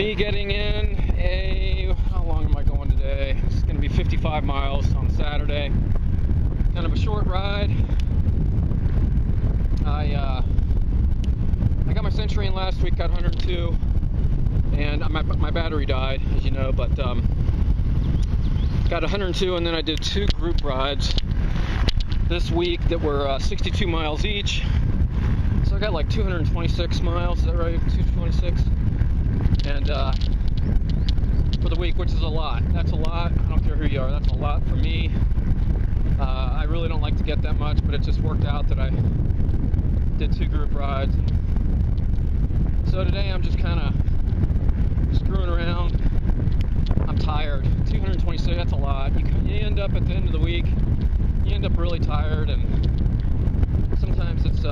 me getting in how long am I going today? It's going to be 55 miles on Saturday. Kind of a short ride. I got my Century in last week, got 102, and my battery died, as you know, but got 102, and then I did 2 group rides this week that were 62 miles each. So I got like 226 miles, is that right? 226. And for the week, which is a lot. That's a lot. I don't care who you are. That's a lot for me. I really don't like to get that much, but it just worked out that I did 2 group rides. So today I'm just kind of screwing around. I'm tired. 226, that's a lot. You end up at the end of the week, you end up really tired, and sometimes it's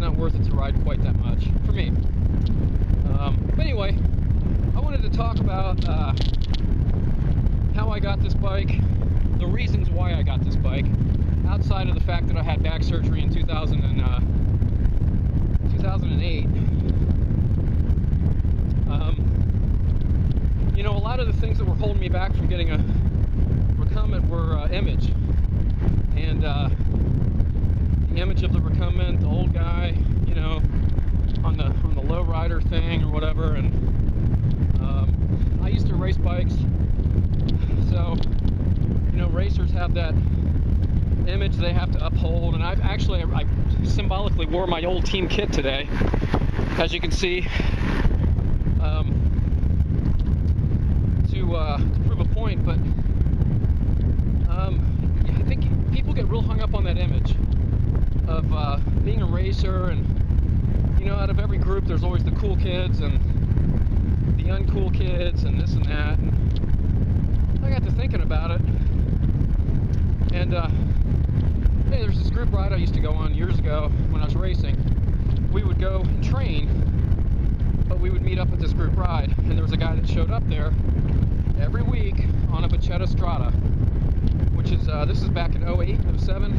not worth it to ride quite that much for me. But anyway, I wanted to talk about how I got this bike, the reasons why I got this bike, outside of the fact that I had back surgery in 2008. You know, a lot of the things that were holding me back from getting a Recumbent were Image. And the image of the Recumbent, the old guy, you know, on the low rider thing or whatever. And I used to race bikes, so you know, racers have that image they have to uphold. And I symbolically wore my old team kit today, as you can see, to prove a point. But I think people get real hung up on that image of being a racer, and you know, out of every group there's always the cool kids and the uncool kids and this and that. And I got to thinking about it, and hey, there's this group ride I used to go on years ago when I was racing. We would go and train, but we would meet up at this group ride, and there was a guy that showed up there every week on a Bicetta Strada, which is this is back in 08, 07,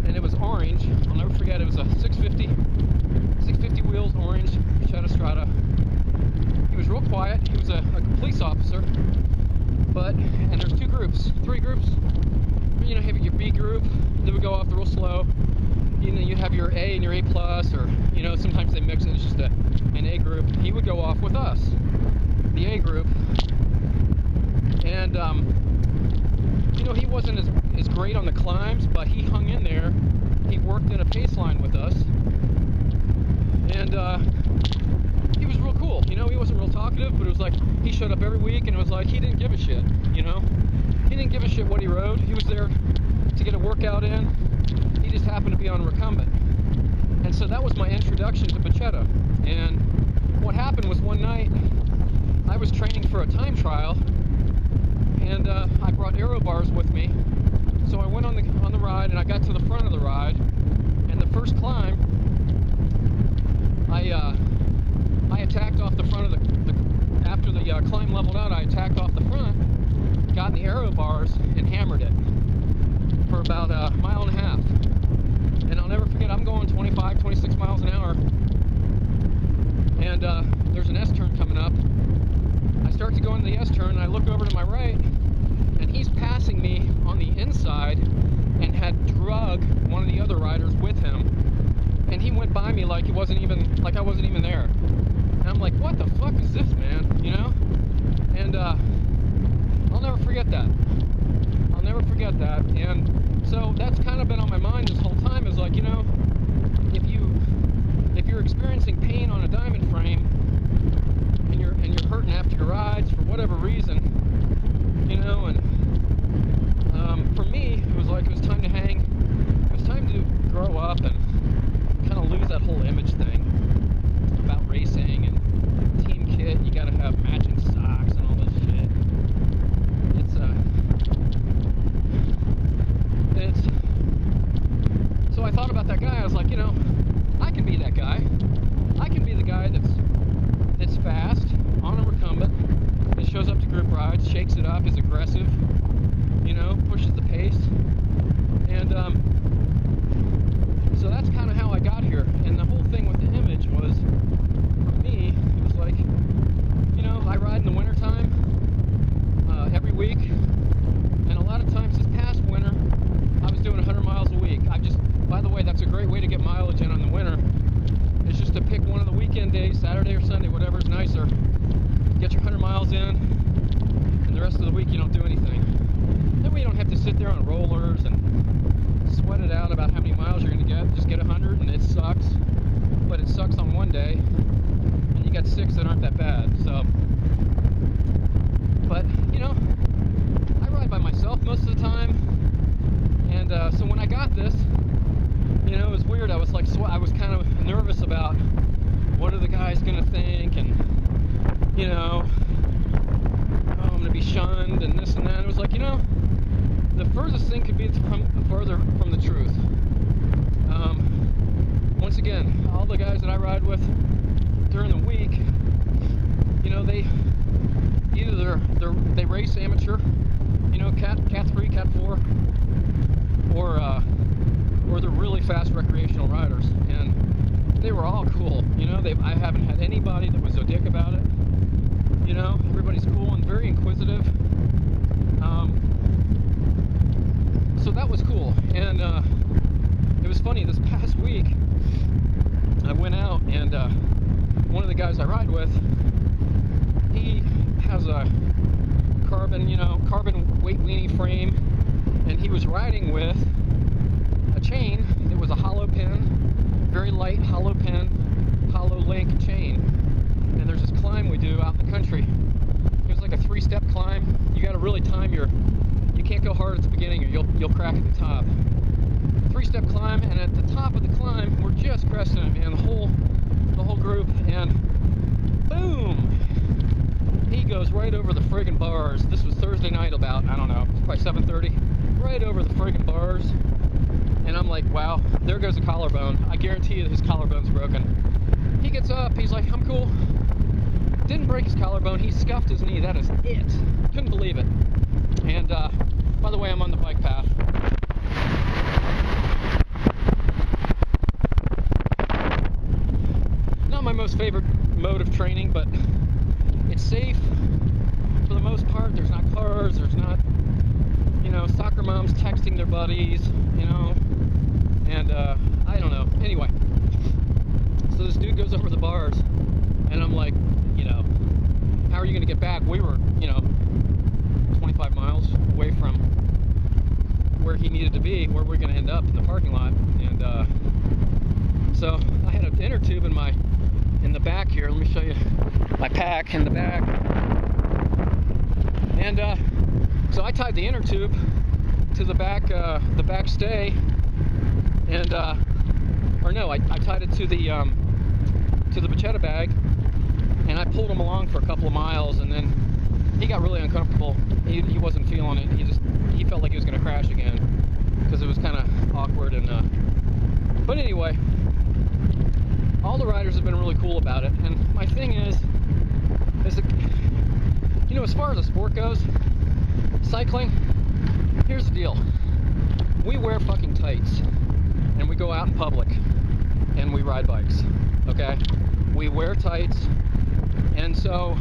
and it was orange. I'll never forget. It was a 650 wheels, orange Bicetta Strada. He was real quiet. He was a police officer, and there's 2 groups, 3 groups. You know, have your B group, they would go off real slow. You know, you have your A and your A plus, or you know, sometimes they mix it. It's just an A group. He would go off with us, the A group, and you know, he wasn't as great on the climbs, but he hung in there. He worked in a pace line with us, and he was real cool. You know, he wasn't real talkative, but it was like he showed up every week, and it was like he didn't give a shit. You know, he didn't give a shit what he rode. He was there to get a workout in. He just happened to be on Recumbent, and so that was my introduction to Bicetta. And what happened was, one night I was training for a time trial, and I brought aero bars with me. So I went on the ride, and I got to the front of the ride, and the first climb, I attacked off the front of after the climb leveled out. I attacked off the front, got in the aero bars, and hammered it for about a mile and a half. And I'll never forget, I'm going 25, 26 miles an hour, and there's an S-turn coming up. I start to go into the S-turn, and I look over to my right, and he's passing me on the inside and had drug one of the other riders with him. And he went by me like I wasn't even there. And I'm like, what the fuck is this, man? You know? And I'll never forget that. I'll never forget that. And so that's kind of been on my mind this whole time, is like, you know, if you're experiencing pain on a diamond frame, and you're hurting after your rides for whatever reason, you know, and for me, it was like it was time to hang. It was time to grow up and kind of lose that whole image thing about racing and team kit. You got to have matching socks and all this shit. bad. So, but you know, I ride by myself most of the time, and so when I got this, you know, it was weird. I was like, I was kind of nervous about what are the guys gonna think, and you know, oh, I'm gonna be shunned and this and that. It was like, you know, the furthest thing could be further from the truth. Once again, all the guys that I ride with during the week, you know, they either they race amateur, you know, cat 3, cat 4, or they're really fast recreational riders, and they were all cool. You know, I haven't had anybody that was a dick about it. You know, everybody's cool and very inquisitive. So that was cool, and it was funny. This past week, I went out, and one of the guys I ride with, he has a carbon weight weenie frame, and he was riding with a chain that was a hollow pin, very light hollow pin, hollow link chain. And there's this climb we do out in the country. It was like a 3-step climb. You got to really time you can't go hard at the beginning, or you'll crack at the top. 3-step climb, and at the top of the climb, we're just cresting it, man. The whole group, and boom! He goes right over the friggin' bars. This was Thursday night, about, I don't know, probably 7:30. Right over the friggin' bars. And I'm like, wow, there goes a collarbone. I guarantee you his collarbone's broken. He gets up, he's like, I'm cool. Didn't break his collarbone, he scuffed his knee. That is it. Couldn't believe it. And by the way, I'm on the bike path. Not my most favorite mode of training, but it's safe for the most part. There's not cars, there's not, you know, soccer moms texting their buddies, you know, and I don't know. Anyway, so this dude goes over the bars, and I'm like, you know, how are you going to get back? We were, you know, 25 miles away from where he needed to be, where we're going to end up in the parking lot. And so I had an inner tube in the back here. Let me show you my pack in the back. And so I tied the inner tube to the back stay, and or no, I tied it to the Bachetta bag, and I pulled him along for a couple of miles, and then he got really uncomfortable. He wasn't feeling it. He felt like he was going to crash again, because it was kind of awkward. And but anyway, all the riders have been really cool about it. And my thing is that, you know, as far as the sport goes, cycling, here's the deal. We wear fucking tights, and we go out in public, and we ride bikes, okay? We wear tights, and so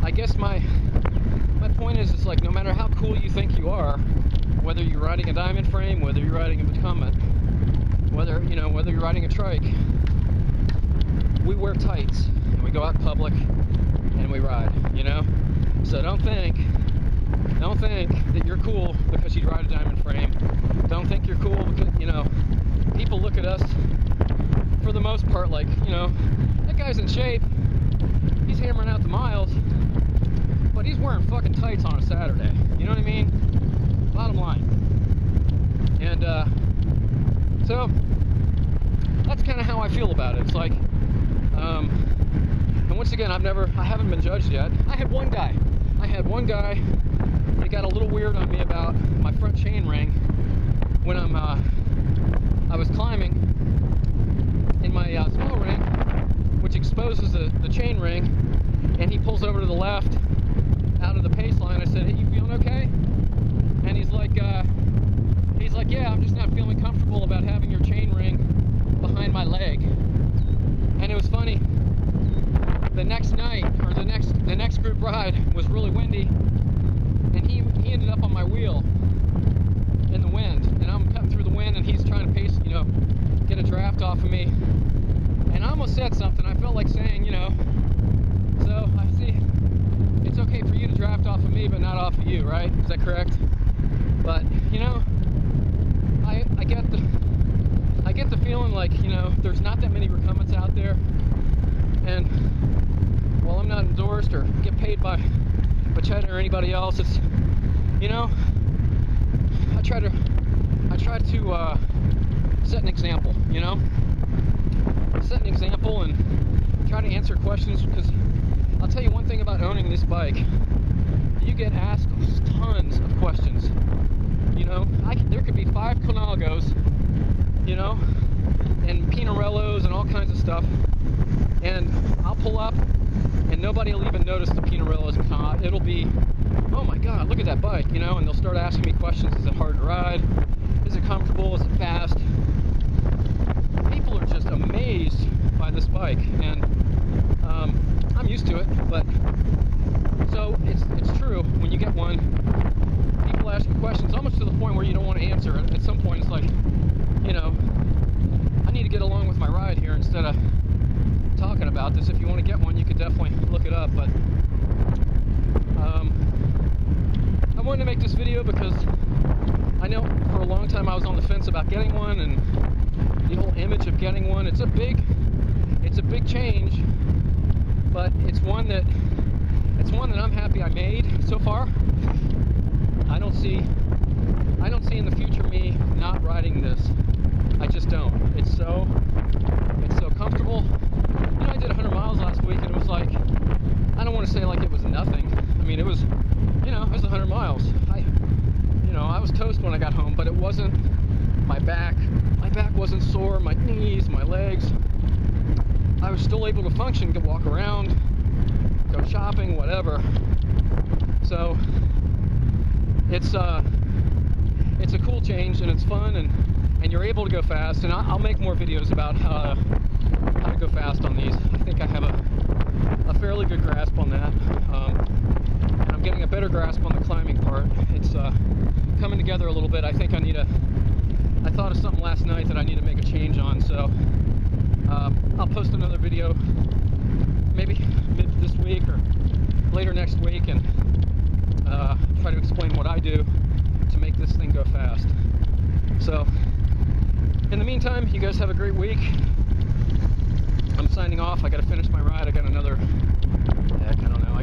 I guess my point is, it's like, no matter how cool you think you are, whether you're riding a diamond frame, whether you're riding a Recumbent, whether you're riding a trike, we wear tights, and we go out in public, and we ride, you know? So don't think that you're cool because you ride a diamond frame. Don't think you're cool because, you know, people look at us, for the most part, like, you know, that guy's in shape, he's hammering out the miles, but he's wearing fucking tights on a Saturday. You know what I mean? Bottom line. And so that's kind of how I feel about it. It's like, and once again, I haven't been judged yet. I had one guy that got a little weird on me about my front chain ring when I was climbing in my small ring, which exposes the chain ring, and he pulls over to the left out of the pace line. I said, hey, you feeling okay? And he's like, yeah, I'm just not feeling comfortable about having your chain ring behind my leg. And it was funny. The next night, or the next group ride was really windy, and he ended up on my wheel in the wind, and I'm cutting through the wind, and he's trying to pace, you know, get a draft off of me. And I almost said something. I felt like saying, you know, so I see, it's okay for you to draft off of me, but not off of you, right? Is that correct? But, you know, I get the feeling like, you know, there's not that many recumbents out there, and while I'm not endorsed or get paid by Chad or anybody else. It's, you know, I try to set an example, you know, set an example and try to answer questions, because I'll tell you one thing about owning this bike: you get asked tons of questions. You know, there could be 5 Conagos, you know, and Pinarellos and all kinds of stuff, and I'll pull up and nobody will even notice the Pinarellos. It'll be, oh my god, look at that bike, you know, and they'll start asking me questions. Is it hard to ride? Is it comfortable? Is it fast? People are just amazed by this bike, and I'm used to it, but so it's true. When you get one, people ask you questions almost to the point where you don't want to answer. At some point it's like, you know, I need to get along with my ride here instead of talking about this. If you want to get one, you could definitely look it up, but I wanted to make this video because I know for a long time I was on the fence about getting one, and the whole image of getting one, it's a big change, but it's one that I'm happy I made so far. I don't see in the future me not riding this. I just don't. It's so comfortable. You know, I did 100 miles last week, and it was like, I don't want to say like it was nothing. I mean, it was, you know, it was 100 miles. I was toast when I got home, but it wasn't my back. My back wasn't sore, my knees, my legs. I was still able to function, to walk around, go shopping, whatever. So it's a cool change, and it's fun, and you're able to go fast. And I'll make more videos about how to go fast on these. I think I have a fairly good grasp on that, and I'm getting a better grasp on the climbing part. It's coming together a little bit. I think I thought of something last night that I need to make a change on, so I'll post another video maybe mid this week or later next week, and try to explain what I do to make this thing go fast. So in the meantime, you guys have a great week. I'm signing off. I got to finish my ride. I got another, heck, I don't know, I